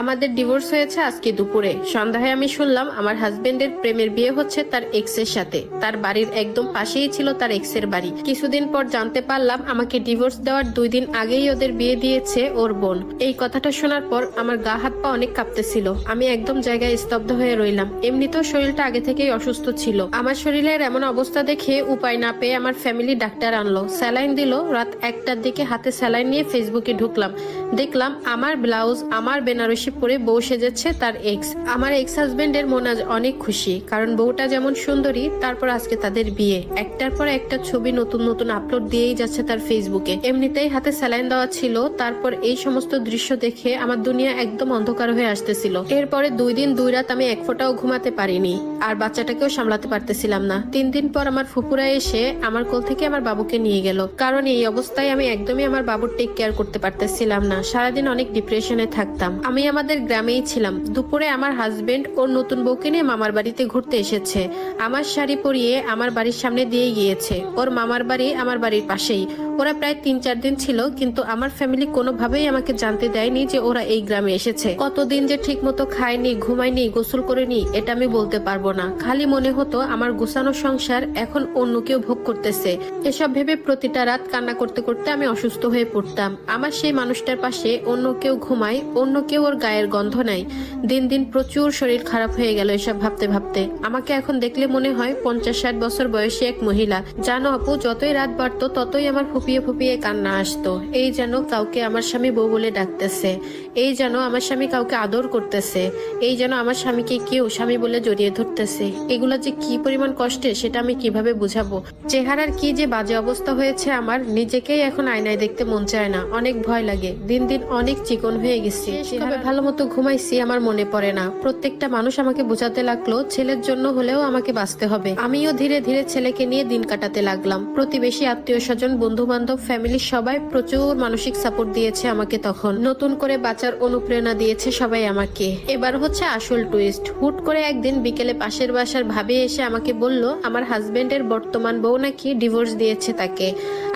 আমাদের ডিভোর্স হয়েছে আজকে দুপুরে। সন্ধ্যায় আমি শুনলাম আমার হাজবেন্ডের প্রেমের বিয়ে হচ্ছে তার এক্সের সাথে। তার বাড়ির একদম পাশেই ছিল তার এক্সের বাড়ি। কিছুদিন পর জানতে পারলাম আমাকে ডিভোর্স দেওয়ার 2 দিন আগেই ওদের বিয়ে দিয়েছে ওর বোন। এই কথাটা শোনার পর আমার গা হাত পা অনেক কাঁপতেছিল। আমি একদম জায়গায় স্তব্ধ হয়ে রইলাম। এমনিতেও শরীরটা আগে থেকেই অসুস্থ ছিল। আমার শরীরের এমন অবস্থা দেখে উপায় না পেয়ে আমার ফ্যামিলি ডাক্তার আনলো, স্যালাইন দিল। রাত 1টার দিকে হাতে স্যালাইন নিয়ে ফেসবুকে ঢুকলাম, দেখলাম আমার ব্লাউজ, আমার বেনারসি পরে বউ সেজেছে তার এক্স। আমার এক্স হাজবেন্ডের মন আজ অনেক খুশি, কারণ বউটা যেমন সুন্দরী, তারপর আজকে তাদের বিয়ে। একটার পর একটা ছবি নতুন নতুন আপলোড দিয়েই যাচ্ছে তার ফেসবুকে। এমনিতেই হাতে স্যালাইন দেওয়া ছিল, তারপর এই সমস্ত দৃশ্য দেখে আমার দুনিয়া একদম অন্ধকার হয়ে আসতেছিল। এরপরে 2 দিন 2 রাত আমি এক ফোঁটাও ঘুমাতে পারিনি, আর বাচ্চাটাকেও সামলাতে পারতেছিলাম না। 3 দিন পর আমার ফুপুরা এসে আমার কোল থেকে আমার বাবুকে নিয়ে গেল, কারণ এই অবস্থায় আমি একদমই আমার বাবুর টেক কেয়ার করতে পারতেছিলাম না। সারাদিন অনেক ডিপ্রেশনে থাকতাম। আমি আমাদের গ্রামেই ছিলাম। দুপুরে আমার হাজবেন্ড ওর নতুন বউকে নিয়ে মামার বাড়িতে ঘুরতে এসেছে। আমার শাড়ি পরিয়ে আমার বাড়ির সামনে দিয়ে গিয়েছে। ওর মামার বাড়ি আমার বাড়ির পাশেই। ওরা প্রায় 3-4 দিন ছিল, কিন্তু আমার ফ্যামিলি কোনোভাবেই আমাকে জানতে দেয়নি যে ওরা এই গ্রামে এসেছে। কতদিন যে ঠিক মতো খায়নি, ঘুমায়নি, গোসল করেনি এটা আমি বলতে পারবো না। খালি মনে হতো আমার গোছানো সংসার এখন অন্য কেউ ভোগ করতেছে। এসব ভেবে প্রতিটা রাত কান্না করতে করতে আমি অসুস্থ হয়ে পড়তাম। আমার সেই মানুষটার পাশে অন্য কেউ ঘুমায়, অন্য কেউ ওর গায়ের গন্ধ নাই। দিন দিন প্রচুর শরীর খারাপ হয়ে গেল এসব ভাবতে ভাবতে। আমাকে এখন দেখলে মনে হয় 50-60 বছর বয়সী এক মহিলা। জানো আপু, যতই রাত বাড়তো ততই আমার ফুপিয়ে ফুপিয়ে কান্না আসতো। এই যেন কাউকে আমার স্বামী বউ বলে ডাকতেছে, এই যেন আমার স্বামী কাউকে আদর করতেছে, এই যেন আমার স্বামীকে কেউ স্বামী বলে জড়িয়ে ধরতেছে। এগুলা যে কি পরিমাণ কষ্টে সেটা আমি কিভাবে বুঝাবো। চেহারার কি যে বাজে অবস্থা হয়েছে আমার, নিজেকেই এখন আয়নায় দেখতে মন চায় না। অনেক ভয় লাগে। দিন দিন অনেক চিকন হয়ে গেছি। কবে ভালো মতো ঘুমাইছি আমার মনে পড়ে না। প্রত্যেকটা মানুষ আমাকে বোঝাতে লাগলো ছেলের জন্য হলেও আমাকে বাঁচতে হবে। আমিও ধীরে ধীরে ছেলেকে নিয়ে দিন কাটাতে লাগলাম। প্রতিবেশী, আত্মীয় স্বজন, বন্ধু বান্ধব, ফ্যামিলির সবাই প্রচুর মানসিক সাপোর্ট দিয়েছে আমাকে। তখন নতুন করে বাঁচার অনুপ্রেরণা দিয়েছে সবাই আমাকে। এবার হচ্ছে আসল টুইস্ট। হুট করে একদিন বিকেলে পাশের বাসার ভাবি এসে আমাকে বলল আমার হাজবেন্ডের বর্তমান বউ নাকি ডিভোর্স দিয়েছে তাকে।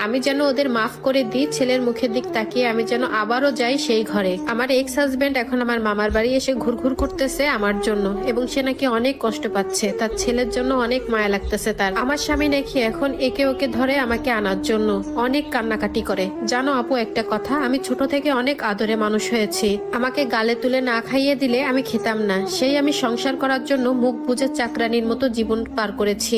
আমি যেন ওদের মাফ করে দিই। ছেলের মুখের দিক তাকিয়ে আমি যেন আবারও যাই সেই ঘরে। আমার এক্স হাজবেন্ড এখন আমার মামার বাড়ি এসে ঘুরঘুর করতেছে আমার জন্য, এবং সে নাকি অনেক কষ্ট পাচ্ছে। তার ছেলের জন্য অনেক মায়া লাগতেছে তার। আমার স্বামী নাকি এখন একে ওকে ধরে আমাকে আনার জন্য অনেক কান্নাকাটি করে। জানো আপু একটা কথা, আমি ছোট থেকে অনেক আদরে মানুষ হয়েছি। আমাকে গালে তুলে না খাইয়ে দিলে আমি খেতাম না। সেই আমি সংসার করার জন্য মুখ বুজে চাকরানির মতো জীবন পার করেছি।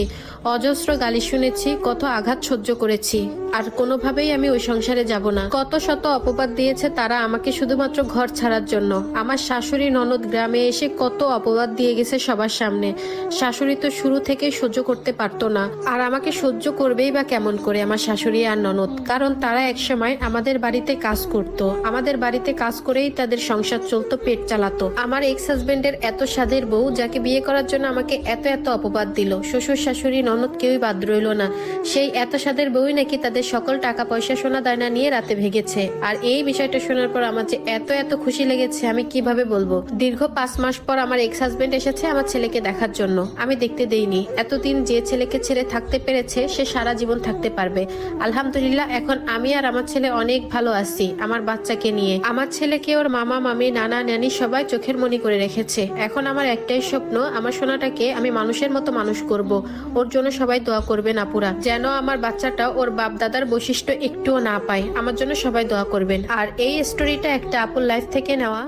অজস্র গালি শুনেছি, কত আঘাত সহ্য করেছি, আর কোনোভাবেই আমি ওই সংসারে যাব না। কত শত অপবাদ দিয়েছে তারা আমাকে শুধুমাত্র ঘর ছাড়ার জন্য। আমার শাশুড়ি ননদ গ্রামে এসে কত অপবাদ দিয়ে গেছে সবার সামনে। শাশুড়ি তো শুরু থেকে সহ্য করতে পারতো না, আর আমাকে সহ্য করবেই বা কেমন করে আমার শাশুড়ি আর ননদ, কারণ তারা একসময় আমাদের বাড়িতে কাজ করত। আমাদের বাড়িতে কাজ করেই তাদের সংসার চলতো, পেট চালাতো। আমার এক্স হাজবেন্ডের এত স্বাদের বউ, যাকে বিয়ে করার জন্য আমাকে এত এত অপবাদ দিল। শ্বশুর শাশুড়ি ননদ কেউই বাদ রইল না। সেই এত স্বাদের বউই নাকি তাদের সকল টাকা পয়সা সোনা দায়না নিয়ে রাতে ভেগেছে। আর এই বিষয়টা শোনার পর আমার যে এত এত খুশি লেগেছে আমি কিভাবে বলবো। দীর্ঘ 5 মাস পর আমার এক্স হাজবেন্ড এসেছে আমার ছেলেকে দেখার জন্য। আমি দেখতে দেইনি। এতদিন যে ছেলেকে ছেড়ে থাকতে পেরেছে সে সারা জীবন থাকতে পারবে। আলহামদুলিল্লাহ, এখন আমি আর আমার ছেলে অনেক ভালো আছি আমার বাচ্চাকে নিয়ে। আমার ছেলেকে ওর মামা মামি নানা নানি সবাই চোখের মনি করে রেখেছে। এখন আমার একটাই স্বপ্ন, আমার সোনাটাকে আমি মানুষের মতো মানুষ করব। ওর জন্য সবাই দোয়া করবেন আপুরা, যেন আমার বাচ্চাটা ওর বাপ দাদার বৈশিষ্ট্য একটুও না পায়। আমার জন্য সবাই দোয়া করবেন। আর এই স্টোরিটা একটা আপুর লাইফ থেকে নেওয়া।